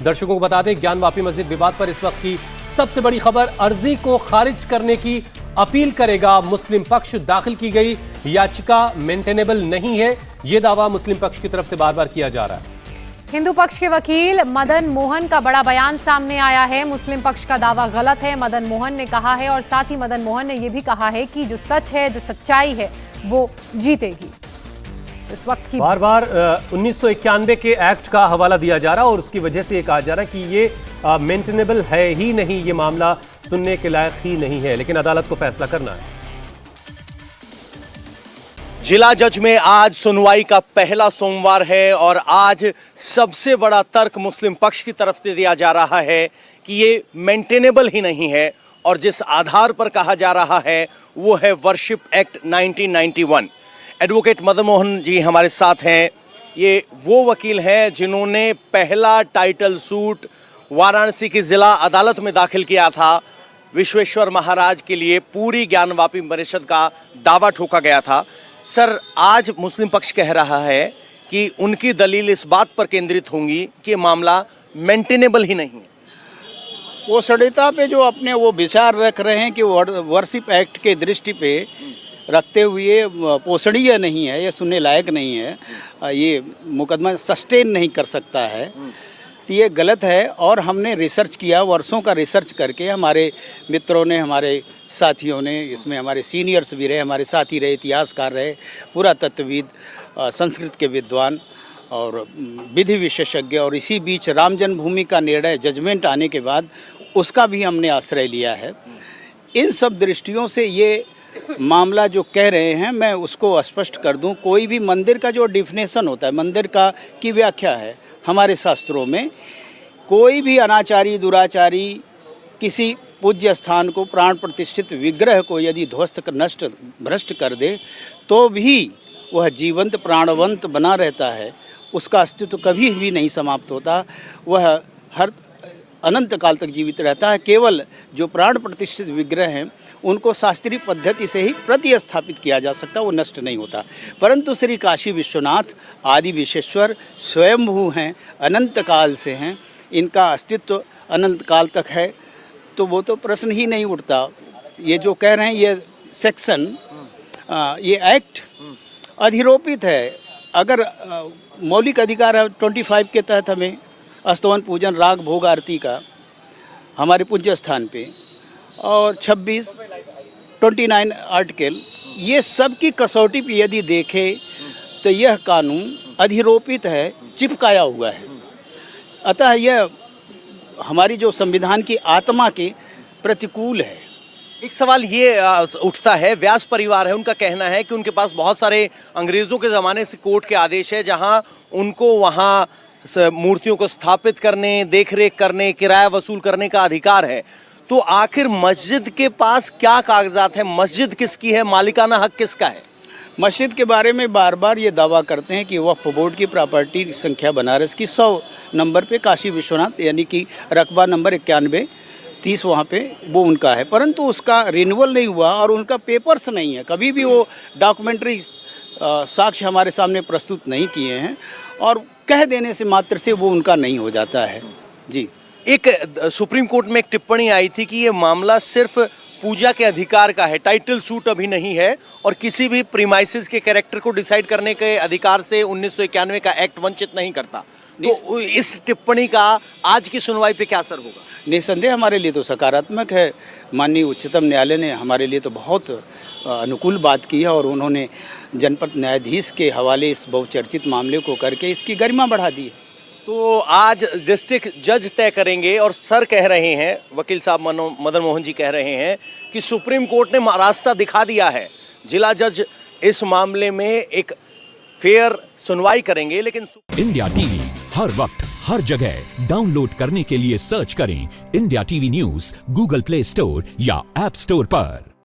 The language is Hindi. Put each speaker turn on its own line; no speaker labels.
दर्शकों को बता दें, ज्ञान वापी मस्जिद विवाद पर इस वक्त की सबसे बड़ी खबर, अर्जी को खारिज करने की अपील करेगा मुस्लिम पक्ष। दाखिल की गई याचिका मेंटेनेबल नहीं है, यह दावा मुस्लिम पक्ष की तरफ से बार बार किया जा रहा है।
हिंदू पक्ष के वकील मदन मोहन का बड़ा बयान सामने आया है। मुस्लिम पक्ष का दावा गलत है, मदन मोहन ने कहा है, और साथ ही मदन मोहन ने यह भी कहा है कि जो सच है, जो सच्चाई है, वो जीतेगी। इस वक्त की
बार बार 1991 के एक्ट का हवाला दिया जा रहा है और उसकी वजह से ये कहा जा रहा है कि ये मेंटेनेबल है ही नहीं, ये मामला सुनने के लायक ही नहीं है, लेकिन अदालत को फैसला करना है।
जिला जज में आज सुनवाई का पहला सोमवार है और आज सबसे बड़ा तर्क मुस्लिम पक्ष की तरफ से दिया जा रहा है कि ये मेंटेनेबल ही नहीं है, और जिस आधार पर कहा जा रहा है वो है worship act 1991। Advocate Madan Mohan ji हमारे साथ हैं। ये वो वकील हैं जिन्होंने पहला टाइटल सूट वाराणसी की जिला अदालत में दाखिल किया था। विश्वेश्वर महाराज के लिए पूरी ज्ञान वापी परिषद का दावा ठोका गया था। सर, आज मुस्लिम पक्ष कह रहा है कि उनकी दलील इस बात पर केंद्रित होंगी कि मामला मेंटेनेबल ही नहीं है।
वो सड़िता पे जो अपने वो विचार रख रहे हैं कि वर्शिप एक्ट के दृष्टि पे रखते हुए पोषणीय नहीं है, ये सुनने लायक नहीं है, ये मुकदमा सस्टेन नहीं कर सकता है, तो ये गलत है। और हमने रिसर्च किया, वर्षों का रिसर्च करके हमारे मित्रों ने, हमारे साथियों ने, इसमें हमारे सीनियर्स भी रहे, हमारे साथी रहे, इतिहासकार रहे, पुरातत्वविद, संस्कृत के विद्वान और विधि विशेषज्ञ, और इसी बीच राम जन्मभूमि का निर्णय जजमेंट आने के बाद उसका भी हमने आश्रय लिया है। इन सब दृष्टियों से ये मामला जो कह रहे हैं, मैं उसको स्पष्ट कर दूं, कोई भी मंदिर का जो डिफिनेशन होता है, मंदिर का की व्याख्या है हमारे शास्त्रों में, कोई भी अनाचारी, दुराचारी किसी पूज्य स्थान को, प्राण प्रतिष्ठित विग्रह को यदि ध्वस्त कर, नष्ट भ्रष्ट कर दे, तो भी वह जीवंत प्राणवंत बना रहता है, उसका अस्तित्व कभी भी नहीं समाप्त होता, वह हर अनंत काल तक जीवित रहता है। केवल जो प्राण प्रतिष्ठित विग्रह हैं उनको शास्त्रीय पद्धति से ही प्रतिस्थापित किया जा सकता, वो नष्ट नहीं होता। परंतु श्री काशी विश्वनाथ आदि विशेश्वर स्वयंभू हैं, अनंत काल से हैं, इनका अस्तित्व अनंत काल तक है, तो वो तो प्रश्न ही नहीं उठता। ये जो कह रहे हैं, ये सेक्शन, ये एक्ट अधिरोपित है। अगर मौलिक अधिकार है 25 के तहत हमें स्तवन पूजन राग भोग आरती का हमारे पूज्य स्थान पे, और 29 आर्टिकल, ये सब की कसौटी पे यदि देखें तो यह कानून अधिरोपित है, चिपकाया हुआ है। अतः यह हमारी जो संविधान की आत्मा के प्रतिकूल है।
एक सवाल ये उठता है, व्यास परिवार है, उनका कहना है कि उनके पास बहुत सारे अंग्रेज़ों के ज़माने से कोर्ट के आदेश है जहां उनको वहां मूर्तियों को स्थापित करने, देखरेख करने, किराया वसूल करने का अधिकार है। तो आखिर मस्जिद के पास क्या कागजात है? मस्जिद किसकी है? मालिकाना हक किसका है?
मस्जिद के बारे में बार बार ये दावा करते हैं कि वक्फ बोर्ड की प्रॉपर्टी संख्या बनारस की 100 नंबर पे काशी विश्वनाथ, यानी कि रकबा नंबर 91-30 वहाँ पे वो उनका है, परंतु उसका रिन्यूअल नहीं हुआ और उनका पेपर्स नहीं है। कभी भी वो डॉक्यूमेंट्री साक्ष्य हमारे सामने प्रस्तुत नहीं किए हैं, और कह देने से मात्र से वो उनका नहीं हो जाता है। जी,
एक सुप्रीम कोर्ट में एक टिप्पणी आई थी कि ये मामला सिर्फ पूजा के अधिकार का है, टाइटल सूट अभी नहीं है, और किसी भी प्रीमाइसेस के कैरेक्टर को डिसाइड करने के अधिकार से 1991 का एक्ट वंचित नहीं करता। तो इस टिप्पणी का आज की सुनवाई पे क्या असर होगा?
निसंदेह हमारे लिए तो सकारात्मक है। माननीय उच्चतम न्यायालय ने हमारे लिए तो बहुत अनुकूल बात की है, और उन्होंने जनपद न्यायाधीश के हवाले इस बहुचर्चित मामले को करके इसकी गरिमा बढ़ा दी है।
तो आज डिस्ट्रिक्ट जज तय करेंगे, और सर कह रहे हैं, वकील साहब मदन मोहन जी कह रहे हैं कि सुप्रीम कोर्ट ने रास्ता दिखा दिया है। जिला जज इस मामले में एक फेयर सुनवाई करेंगे। लेकिन
इंडिया टीवी हर वक्त हर जगह डाउनलोड करने के लिए सर्च करें India TV news Google play store या ऐप स्टोर पर।